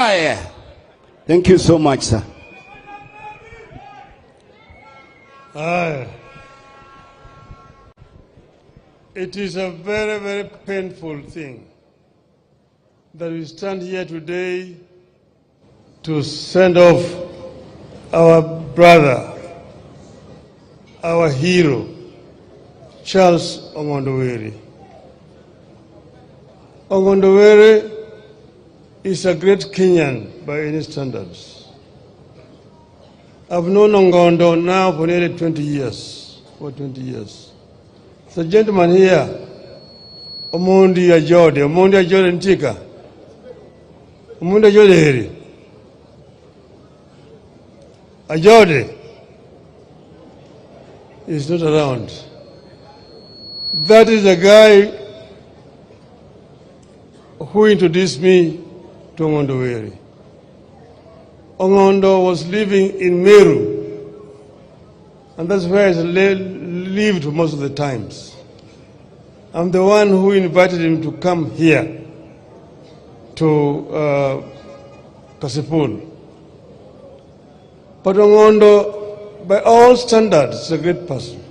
Thank you so much, sir. It is a very, very painful thing that we stand here today to send off our brother, our hero, Charles Ong'ondo. Ong'ondo is a great Kenyan by any standards. I've known Ong'ondo now for nearly 20 years, The gentleman here, Omondi Ajode Ntika. Omondi Ajode here. Ajode is not around. That is the guy who introduced me to Ong'ondo. Ong'ondo was living in Meru, and that's where he lived most of the times. I'm the one who invited him to come here to Kasipul. But Ong'ondo, by all standards, is a great person.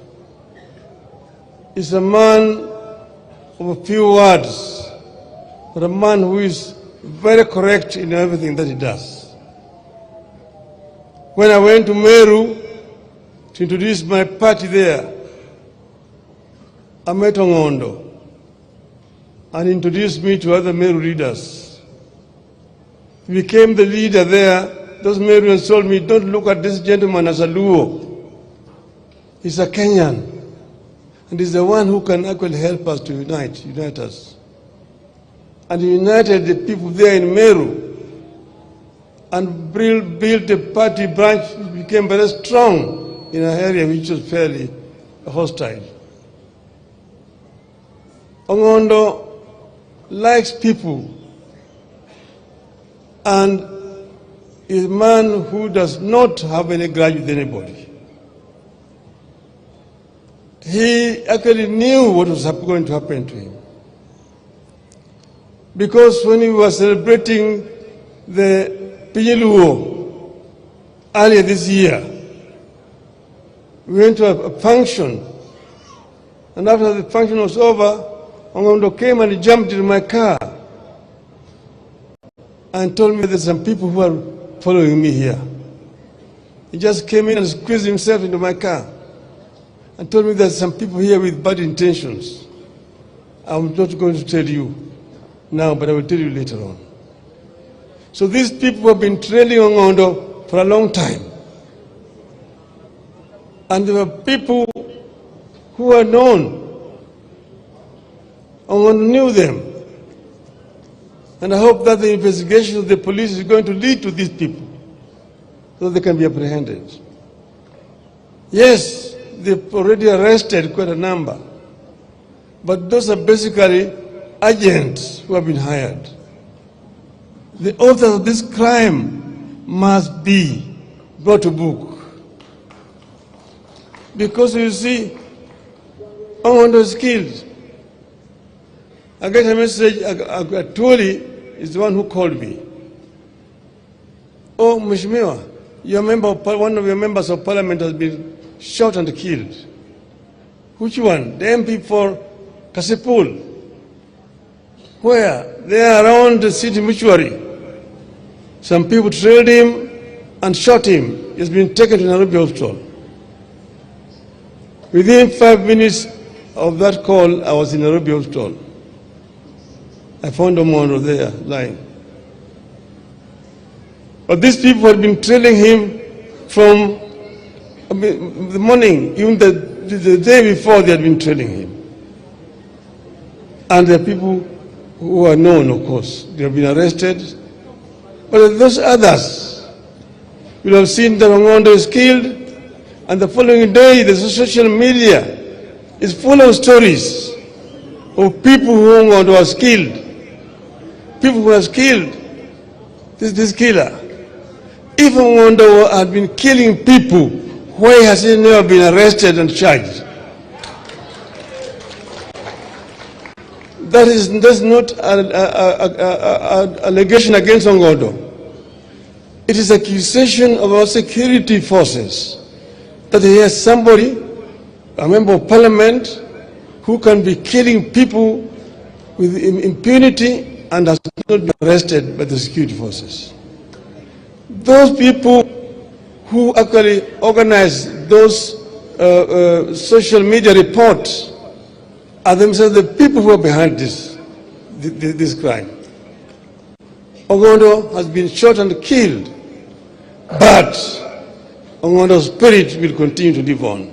He's a man of a few words, but a man who is very correct in everything that he does. When I went to Meru to introduce my party there, I met Ong'ondo and introduced me to other Meru leaders. He became the leader there. Those Meruans told me, don't look at this gentleman as a Luo. He's a Kenyan. And he's the one who can actually help us to unite us. And he united the people there in Meru and built a party branch which became very strong in an area which was fairly hostile. Ong'ondo likes people and is a man who does not have any grudge with anybody. He actually knew what was going to happen to him. Because when we were celebrating the Pinyeluo earlier this year, we went to a function, and after the function was over, Ong'ondo came and jumped in my car and told me there's some people who are following me here. He just came in and squeezed himself into my car and told me there's some people here with bad intentions. I'm not going to tell you now, but I will tell you later on. So these people have been trailing Ong'ondo for a long time. And there were people who are known. Ong'ondo knew them. And I hope that the investigation of the police is going to lead to these people so they can be apprehended. Yes, they've already arrested quite a number. But those are basically agents who have been hired. The authors of this crime must be brought to book. Because you see, Ong'ondo is killed. I get a message, Atuli is the one who called me. Oh, Mheshimiwa, one of your members of parliament has been shot and killed. Which one? The MP for Kasipul. Where? They are around the city mortuary. Some people trailed him and shot him. He's been taken to Nairobi hospital. Within 5 minutes of that call, I was in Nairobi hospital. I found Ong'ondo there, lying. But these people had been trailing him from the morning, even the day before they had been trailing him. And the people who are known, of course, they have been arrested. But those others, you have seen that Ong'ondo is killed, and the following day the social media is full of stories of people who Ong'ondo was killed. People who has killed this killer. If Ong'ondo had been killing people, why has he never been arrested and charged? That's not an allegation against Ong'ondo. It is accusation of our security forces that here is somebody, a member of parliament, who can be killing people with impunity and has not been arrested by the security forces. Those people who actually organize those social media reports are themselves the people who are behind this crime. Ong'ondo has been shot and killed, but Ong'ondo's spirit will continue to live on.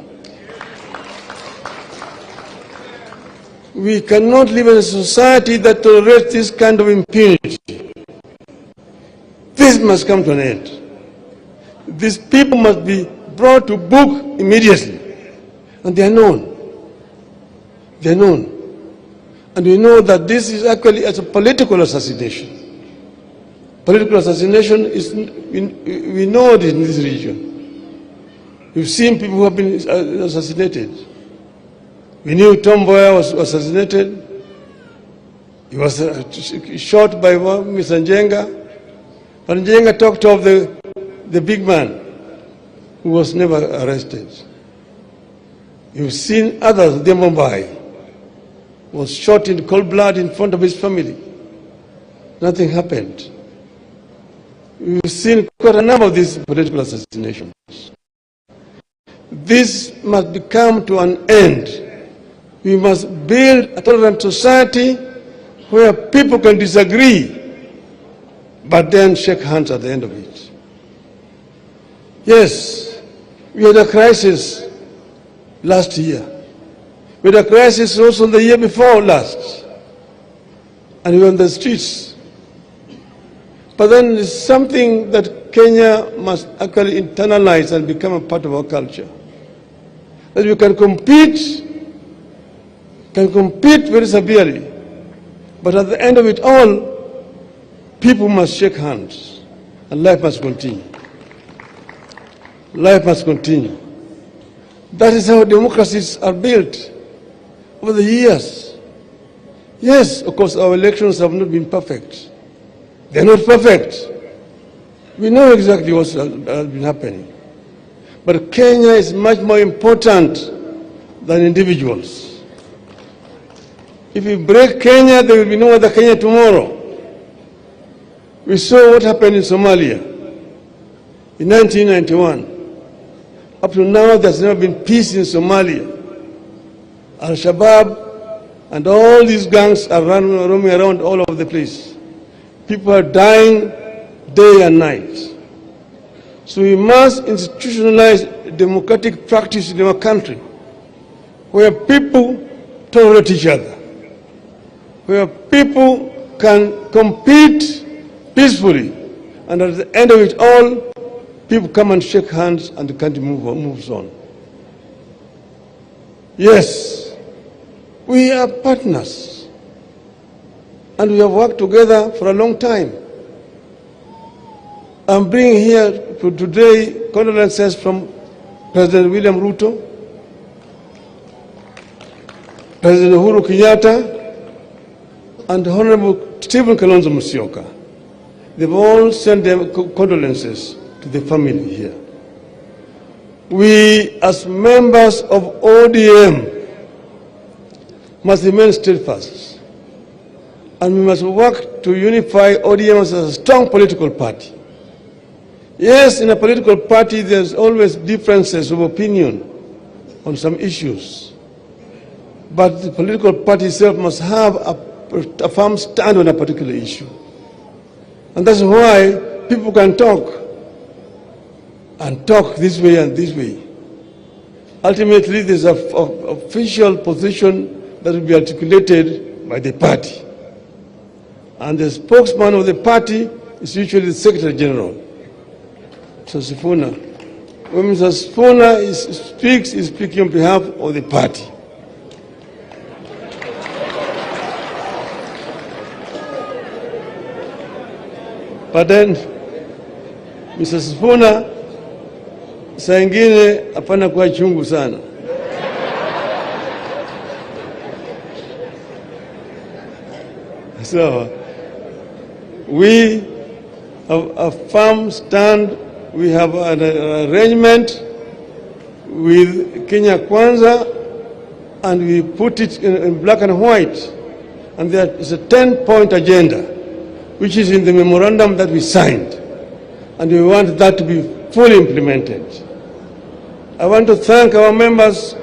We cannot live in a society that tolerates this kind of impunity. This must come to an end. These people must be brought to book immediately. And they are known. They are known. And we know that this is actually as a political assassination. Political assassination is, we know it in this region. We've seen people who have been assassinated. We knew Tom Mboya was assassinated. He was shot by Mr. Njenga. But Njenga talked of the big man who was never arrested. You've seen others, the Mumbai was shot in cold blood in front of his family. Nothing happened. We've seen quite a number of these political assassinations. This must come to an end. We must build a tolerant society where people can disagree, but then shake hands at the end of it. Yes, we had a crisis last year. We had a crisis also the year before last. And we were on the streets. But then it's something that Kenya must actually internalize and become a part of our culture. That we can compete very severely. But at the end of it all, people must shake hands and life must continue. Life must continue. That is how democracies are built over the years. Yes, of course, our elections have not been perfect. They're not perfect. We know exactly what has been happening. But Kenya is much more important than individuals. If we break Kenya, there will be no other Kenya tomorrow. We saw what happened in Somalia in 1991. Up to now, there's never been peace in Somalia. Al-Shabaab and all these gangs are roaming around all over the place. People are dying day and night. So we must institutionalize democratic practice in our country, where people tolerate each other, where people can compete peacefully, and at the end of it all, people come and shake hands and the country moves on. Yes, we are partners, and we have worked together for a long time. I'm bringing here today condolences from President William Ruto, President Uhuru Kenyatta, and Honorable Stephen Kalonzo Musyoka. They've all sent their condolences to the family here. We, as members of ODM, must remain steadfast, and we must work to unify ODM as a strong political party. Yes, in a political party, there's always differences of opinion on some issues, but the political party itself must have a firm stand on a particular issue. And that's why people can talk, and talk this way and this way. Ultimately, there's an official position that will be articulated by the party. And the spokesman of the party is usually the Secretary General. So Sifuna, when Mr. Sifuna speaks, he's speaking on behalf of the party. But then, Mr. Sifuna, saa ingine hapana kuwa chungu sana. So, we a firm stand. We have an arrangement with Kenya Kwanza, and we put it in black and white. And there is a 10-point agenda, which is in the memorandum that we signed. And we want that to be fully implemented. I want to thank our members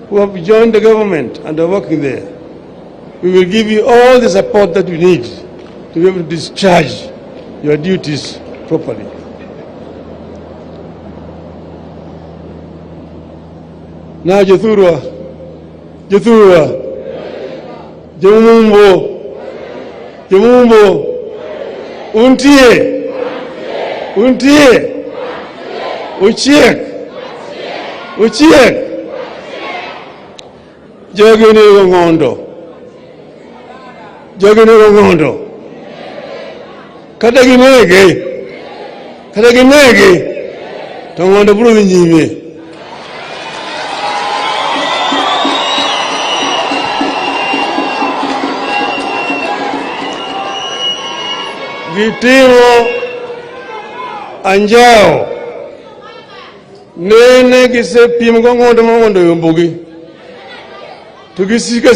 who have joined the government and are working there. We will give you all the support that you need to be able to discharge your duties properly. Now, Jethurwa, Jemumbo, Untie, Uchiek, Jogini Ong'ondo, Kataginege, Tongondo buru nyime. Gitimo anjao nene gise pim Ong'ondo yombugi tugisika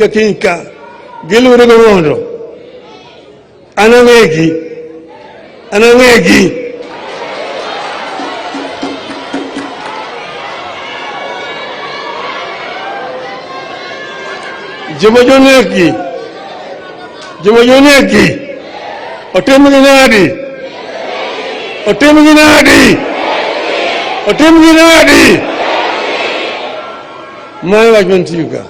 kinka gilure Ong'ondo anangegi Jomojoneki Otemginadi My judgment to you guys.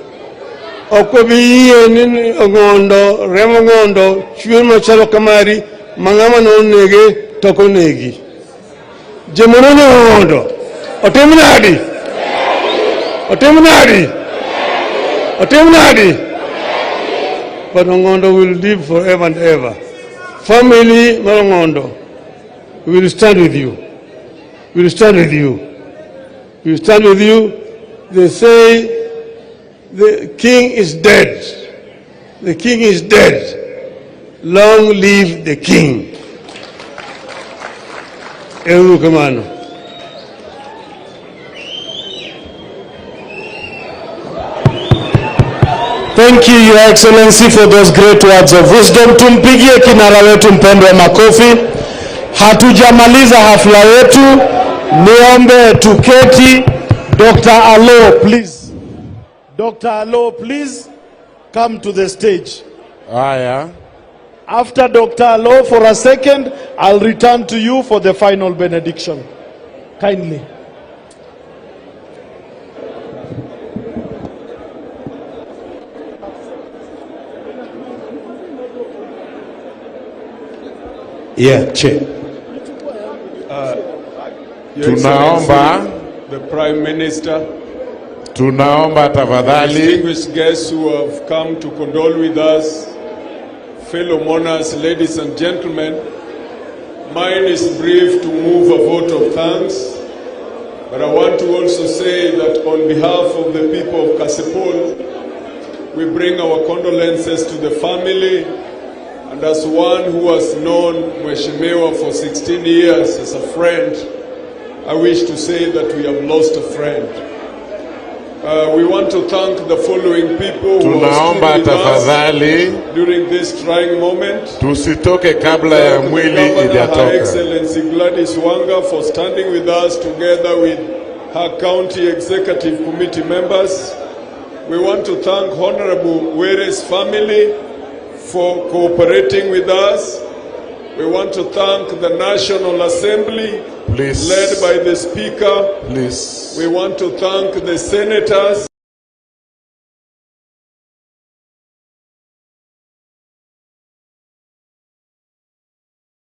Okobi ni Ong'ondo, Remo Ong'ondo, Chuno Chalo Kamari, Mangama no nege, Toko negi. Jemono Ong'ondo, Otemginadi. But Ong'ondo will live forever and ever. Family Ong'ondo, we will stand with you. We stand with you. They say the king is dead. Long live the king. Eru Kamano. Thank you, Your Excellency, for those great words of wisdom. Tumpigie kinara wetu mpendwa makofi. Hatujamaliza hafla yetu. Niombe tuketi. Dr. Allo, please. Dr. Allo, please come to the stage. Yeah. After Dr. Allo, for a second, I'll return to you for the final benediction. Kindly. Yeah, Chair. Tunaomba the Prime Minister, tunaomba tafadhali, distinguished guests who have come to condole with us, fellow mourners, ladies and gentlemen, mine is brief to move a vote of thanks, but I want to also say that on behalf of the people of Kasipul, we bring our condolences to the family, and as one who has known Mheshimiwa for 16 years as a friend, I wish to say that we have lost a friend. We want to thank the following people who have stood with us during this trying moment. tusitoke kabla ya mwili Her ijatoka. Excellency Gladys Wanga for standing with us together with her county executive committee members. We want to thank Honorable Were's family for cooperating with us. We want to thank the National Assembly, Please. led by the Speaker. Please. We want to thank the senators.